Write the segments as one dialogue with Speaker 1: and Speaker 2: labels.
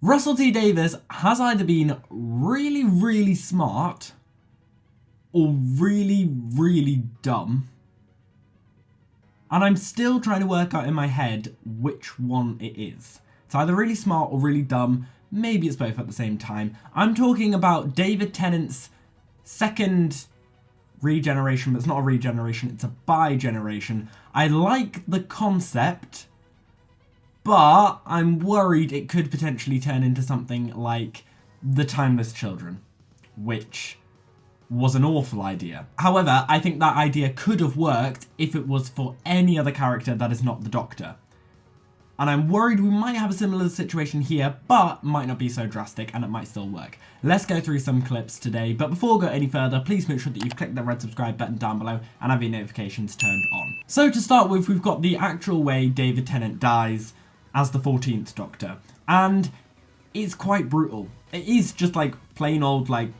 Speaker 1: Russell T Davies has either been really, really smart or really, really dumb. And I'm still trying to work out in my head which one it is. It's either really smart or really dumb. Maybe it's both at the same time. I'm talking about David Tennant's second regeneration, but it's not a regeneration, it's a bigeneration. I like the concept, but I'm worried it could potentially turn into something like the Timeless Children, which was an awful idea. However, I think that idea could have worked if it was for any other character that is not the Doctor. And I'm worried we might have a similar situation here, but might not be so drastic and it might still work. Let's go through some clips today, but before we go any further, please make sure that you've clicked the red subscribe button down below and have your notifications turned on. So to start with, we've got the actual way David Tennant dies as the 14th Doctor, and it's quite brutal. It is just like plain old like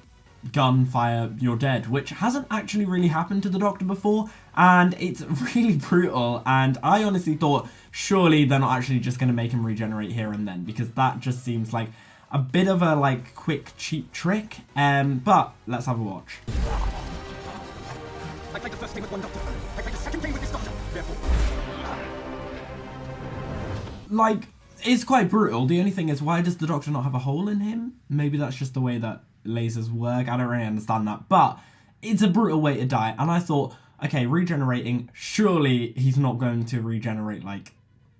Speaker 1: gunfire, you're dead, which hasn't actually really happened to the Doctor before, and it's really brutal. And I honestly thought surely they're not actually just going to make him regenerate here and then, because that just seems like a bit of a like quick cheap trick. But let's have a watch.
Speaker 2: I played the first game with one Doctor. I played the second game with this Doctor. Therefore,
Speaker 1: like, it's quite brutal. The only thing is, why does the Doctor not have a hole in him? Maybe that's just the way that lasers work. I don't really understand that, but it's a brutal way to die. And I thought, okay, regenerating, surely he's not going to regenerate like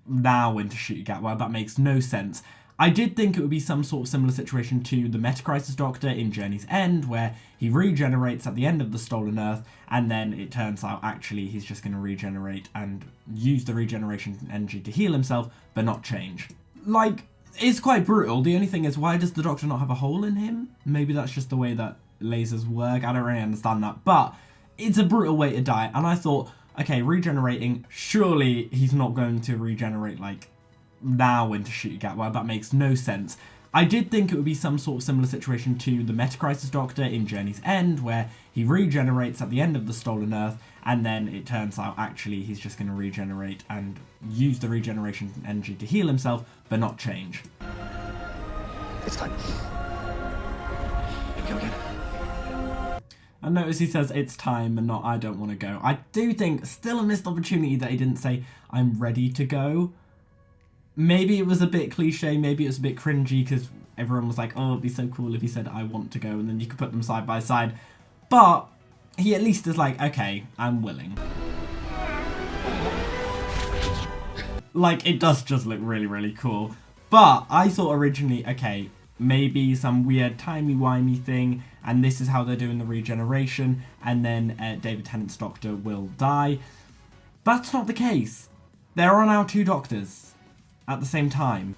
Speaker 1: now into Shoot Your Gap. Well, that makes no sense. I did think it would be some sort of similar situation to the Meta-Crisis Doctor in Journey's End, where he regenerates at the end of the Stolen Earth, and then it turns out actually he's just going to regenerate and use the regeneration energy to heal himself, but not change. Like, it's quite brutal. The only thing is, why does the Doctor not have a hole in him? Maybe that's just the way that lasers work. I don't really understand that, but it's a brutal way to die. And I thought, okay, regenerating, surely he's not going to regenerate like now into Shoot Your Gap. Well, that makes no sense. I did think it would be some sort of similar situation to the Meta-Crisis Doctor in Journey's End, where he regenerates at the end of the Stolen Earth, and then it turns out actually he's just going to regenerate and use the regeneration energy to heal himself, but not change.
Speaker 2: it's time. Here we go again.
Speaker 1: And notice he says it's time and not I don't want to go. I do think still a missed opportunity that he didn't say I'm ready to go. Maybe it was a bit cliche, maybe it was a bit cringy because everyone was like, oh, it'd be so cool if he said I want to go, and then you could put them side by side. But he at least is like, okay, I'm willing. Like, it does just look really, really cool. But I thought originally, okay, maybe some weird timey-wimey thing, and this is how they're doing the regeneration, and then David Tennant's Doctor will die. That's not the case. There are now two Doctors at the same time.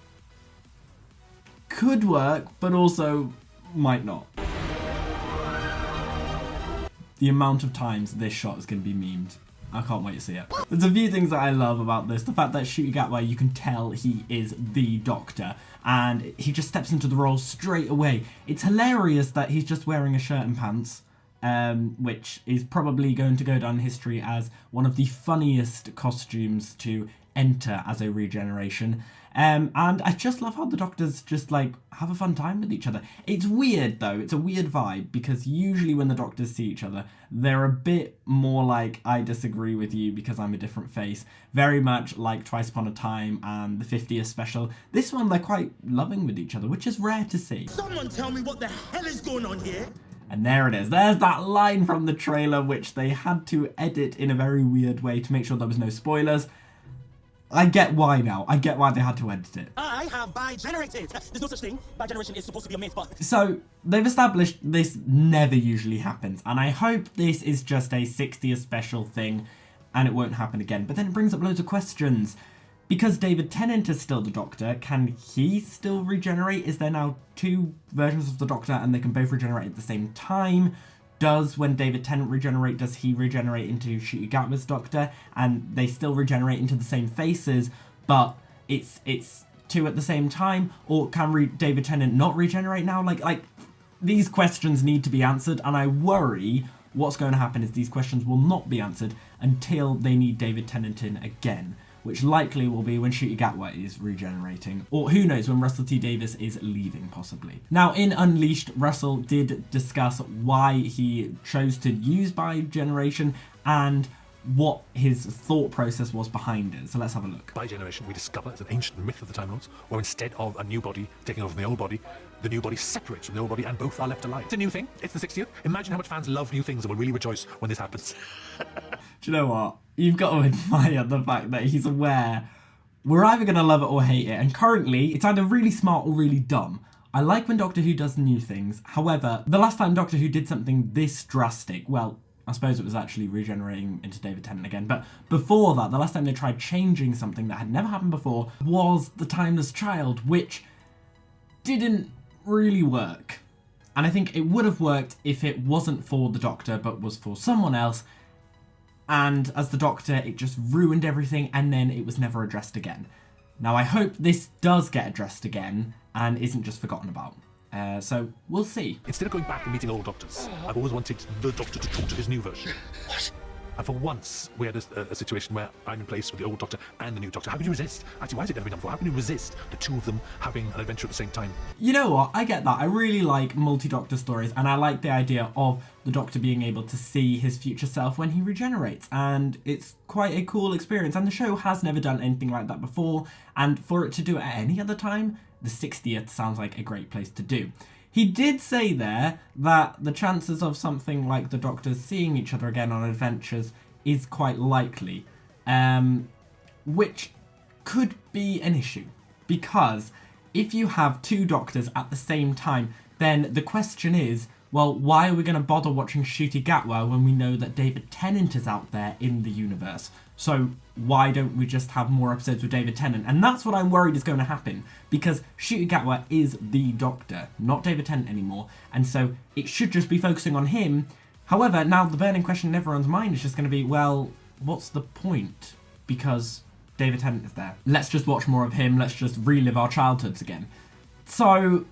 Speaker 1: Could work, but also might not. The amount of times this shot is going to be memed. I can't wait to see it. There's a few things that I love about this. The fact that Shoot Your Gap, where you can tell he is the Doctor, and he just steps into the role straight away. It's hilarious that he's just wearing a shirt and pants, which is probably going to go down in history as one of the funniest costumes to enter as a regeneration. And I just love how the Doctors just like have a fun time with each other. It's weird though, it's a weird vibe, because usually when the Doctors see each other, they're a bit more like, I disagree with you because I'm a different face. Very much like Twice Upon a Time and the 50th special. This one they're quite loving with each other, which is rare to see.
Speaker 2: Someone tell me what the hell is going on here?
Speaker 1: And there it is. There's that line from the trailer, which they had to edit in a very weird way to make sure there was no spoilers. I get why now. I get why they had to edit it.
Speaker 2: I have bigenerated. There's no such thing. Bigeneration is supposed to be a myth, but...
Speaker 1: So, they've established this never usually happens, and I hope this is just a 60th special thing, and it won't happen again. But then it brings up loads of questions. Because David Tennant is still the Doctor, can he still regenerate? Is there now two versions of the Doctor, and they can both regenerate at the same time? When David Tennant regenerate, does he regenerate into Shoot Your Gap with Doctor, and they still regenerate into the same faces, but it's two at the same time? Or can David Tennant not regenerate now? Like these questions need to be answered, and I worry what's going to happen is these questions will not be answered until they need David Tennant in again, which likely will be when Ncuti Gatwa is regenerating, or who knows, when Russell T Davies is leaving possibly. Now in Unleashed, Russell did discuss why he chose to use bigeneration and what his thought process was behind it. So let's have a look.
Speaker 3: Bigeneration, we discover, is an ancient myth of the Time Lords, where instead of a new body taking over from the old body, the new body separates from the old body and both are left alive. It's a new thing. It's the 60th. Imagine how much fans love new things and will really rejoice when this happens.
Speaker 1: Do you know what? You've got to admire the fact that he's aware we're either going to love it or hate it, and currently it's either really smart or really dumb. I like when Doctor Who does new things. However, the last time Doctor Who did something this drastic, well, I suppose it was actually regenerating into David Tennant again, but before that, the last time they tried changing something that had never happened before was The Timeless Child, which didn't really work. And I think it would have worked if it wasn't for the Doctor, but was for someone else. And as the Doctor, it just ruined everything, and then it was never addressed again. Now, I hope this does get addressed again and isn't just forgotten about. So we'll see.
Speaker 3: Instead of going back and meeting old doctors, I've always wanted the Doctor to talk to his new version. What? And for once, we had a situation where I'm in place with the old Doctor and the new Doctor. How can you resist? Actually, why has it never been done before? How can you resist the two of them having an adventure at the same time?
Speaker 1: You know what? I get that. I really like multi-Doctor stories, and I like the idea of the Doctor being able to see his future self when he regenerates, and it's quite a cool experience, and the show has never done anything like that before, and for it to do it at any other time, the 60th sounds like a great place to do. He did say there that the chances of something like the Doctors seeing each other again on adventures is quite likely, which could be an issue, because if you have two Doctors at the same time, then the question is, well, why are we going to bother watching Ncuti Gatwa when we know that David Tennant is out there in the universe? So why don't we just have more episodes with David Tennant? And that's what I'm worried is going to happen, because Ncuti Gatwa is the Doctor, not David Tennant anymore, and so it should just be focusing on him. However, now the burning question in everyone's mind is just going to be, well, what's the point? Because David Tennant is there. Let's just watch more of him, let's just relive our childhoods again. So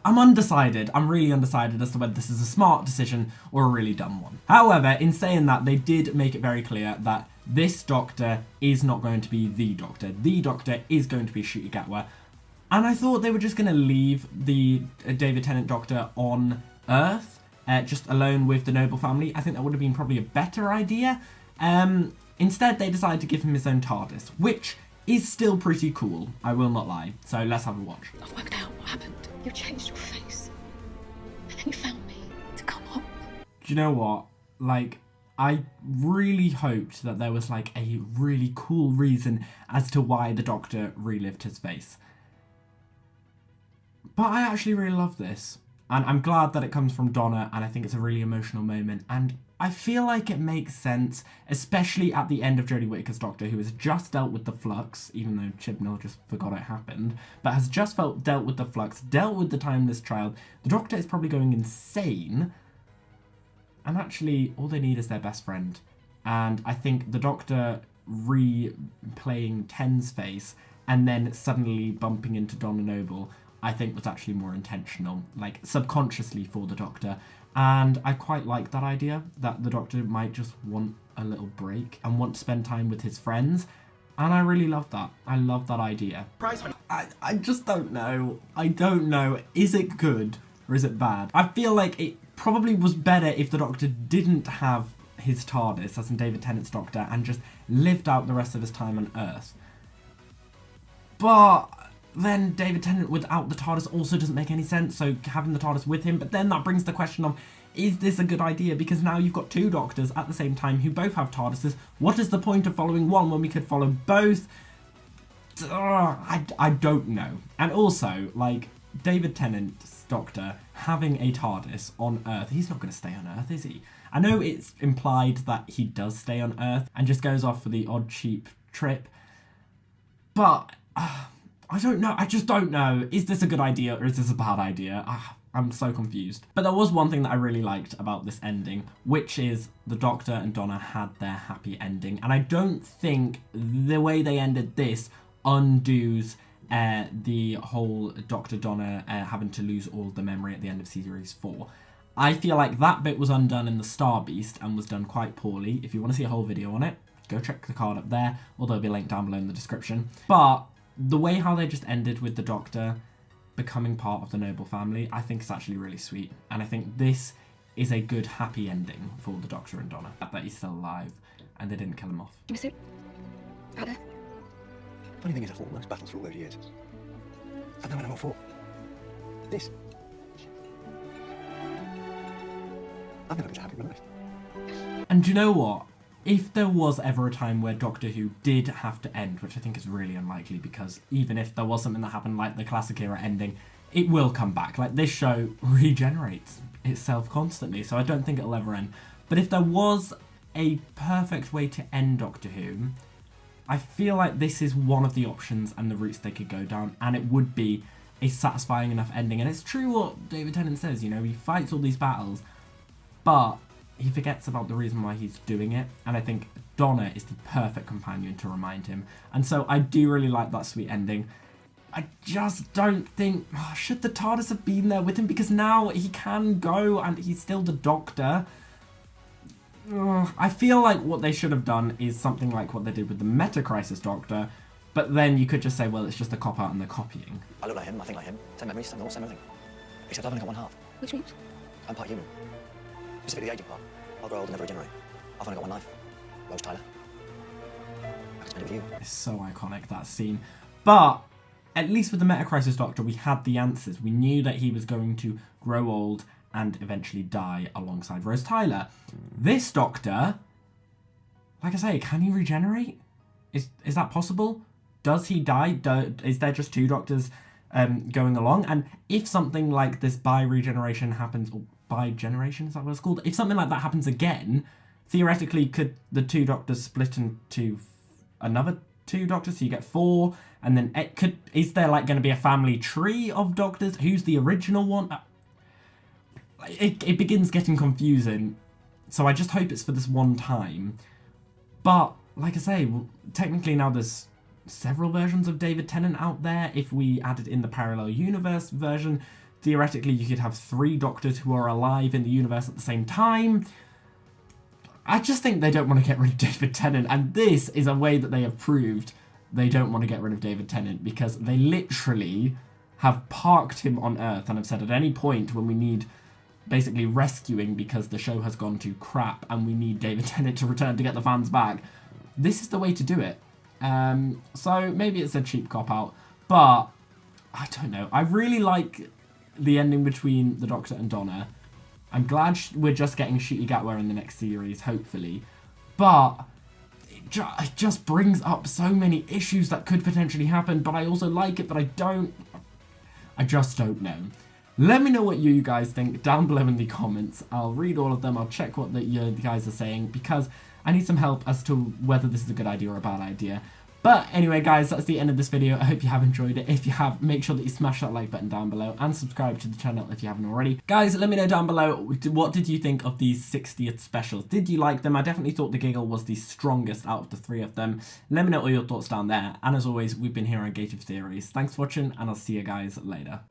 Speaker 1: I'm undecided. I'm really undecided as to whether this is a smart decision or a really dumb one. However, in saying that, they did make it very clear that this Doctor is not going to be the Doctor. The Doctor is going to be Ncuti Gatwa. And I thought they were just going to leave the David Tennant Doctor on Earth, just alone with the Noble family. I think that would have been probably a better idea. Instead, they decided to give him his own TARDIS, which is still pretty cool, I will not lie. So let's have a watch.
Speaker 4: I've worked out what happened. You changed your face. And then you found me to come up.
Speaker 1: Do you know what? Like, I really hoped that there was like a really cool reason as to why the Doctor relived his face. But I actually really love this. And I'm glad that it comes from Donna, and I think it's a really emotional moment. And I feel like it makes sense, especially at the end of Jodie Whittaker's Doctor, who has just dealt with the flux, even though Chibnall just forgot it happened, but has just dealt with the flux, dealt with the Timeless Child. The Doctor is probably going insane, and actually all they need is their best friend. And I think the Doctor replaying Ten's face and then suddenly bumping into Donna Noble, I think was actually more intentional, like subconsciously for the Doctor. And I quite like that idea, that the Doctor might just want a little break and want to spend time with his friends. And I really love that. I love that idea. I just don't know. I don't know. Is it good or is it bad? I feel like it probably was better if the Doctor didn't have his TARDIS, as in David Tennant's Doctor, and just lived out the rest of his time on Earth. But then David Tennant without the TARDIS also doesn't make any sense, so having the TARDIS with him, but then that brings the question of, is this a good idea? Because now you've got two Doctors at the same time who both have TARDISes. What is the point of following one when we could follow both? I don't know. And also, like, David Tennant's Doctor having a TARDIS on Earth, he's not going to stay on Earth, is he? I know it's implied that he does stay on Earth and just goes off for the odd cheap trip, but I don't know. I just don't know. Is this a good idea or is this a bad idea? I'm so confused. But there was one thing that I really liked about this ending, which is the Doctor and Donna had their happy ending. And I don't think the way they ended this undoes the whole Dr. Donna having to lose all the memory at the end of Series 4. I feel like that bit was undone in the Star Beast and was done quite poorly. If you want to see a whole video on it, go check the card up there, or there'll be a link down below in the description. But the way how they just ended with the Doctor becoming part of the Noble family, I think is actually really sweet. And I think this is a good, happy ending for the Doctor and Donna. That he's still alive and they didn't kill him off.
Speaker 4: Is it out there?
Speaker 5: Funny thing is, I fought most battles for all those years. I've never ever fought this. I've never been happy in my life.
Speaker 1: And do you know what? If there was ever a time where Doctor Who did have to end, which I think is really unlikely, because even if there was something that happened like the classic era ending, it will come back. Like, this show regenerates itself constantly, so I don't think it'll ever end. But if there was a perfect way to end Doctor Who, I feel like this is one of the options and the routes they could go down, and it would be a satisfying enough ending. And it's true what David Tennant says, you know, he fights all these battles, but he forgets about the reason why he's doing it, and I think Donna is the perfect companion to remind him. And so I do really like that sweet ending. I just don't think, should the TARDIS have been there with him? Because now he can go and he's still the Doctor. I feel like what they should have done is something like what they did with the Meta Crisis Doctor, but then you could just say, well, it's just a cop-out and they're copying.
Speaker 5: I look like him, I think like him. Same memories, same thoughts, same everything. Except I've only got one half.
Speaker 4: Which means?
Speaker 5: I'm part human. Specifically the aging part. I'll grow old and never regenerate. I've only got one life. Rose Tyler. I can spend it with you.
Speaker 1: It's so iconic, that scene. But at least with the Meta Crisis Doctor, we had the answers. We knew that he was going to grow old and eventually die alongside Rose Tyler. This Doctor, like I say, can he regenerate? Is that possible? Does he die? Is there just two Doctors going along? And if something like this bi-regeneration happens, or bi-generation, is that what it's called? If something like that happens again, theoretically, could the two Doctors split into another two Doctors, so you get four, and then is there like going to be a family tree of Doctors? Who's the original one? It begins getting confusing, so I just hope it's for this one time. But like I say, technically now there's several versions of David Tennant out there. If we added in the parallel universe version, theoretically you could have 3 Doctors who are alive in the universe at the same time. I just think they don't want to get rid of David Tennant, and this is a way that they have proved they don't want to get rid of David Tennant, because they literally have parked him on Earth and have said at any point when we need basically rescuing because the show has gone to crap and we need David Tennant to return to get the fans back, this is the way to do it. So maybe it's a cheap cop-out, but I don't know. I really like the ending between the Doctor and Donna. I'm glad we're just getting Ncuti Gatwa in the next series, hopefully. But it just brings up so many issues that could potentially happen, but I also like it, but I just don't know. Let me know what you guys think down below in the comments. I'll read all of them. I'll check what you guys are saying, because I need some help as to whether this is a good idea or a bad idea. But anyway, guys, that's the end of this video. I hope you have enjoyed it. If you have, make sure that you smash that like button down below and subscribe to the channel if you haven't already. Guys, let me know down below, what did you think of these 60th specials? Did you like them? I definitely thought the Giggle was the strongest out of the 3 of them. Let me know all your thoughts down there. And as always, we've been here on Gate of Theories. Thanks for watching, and I'll see you guys later.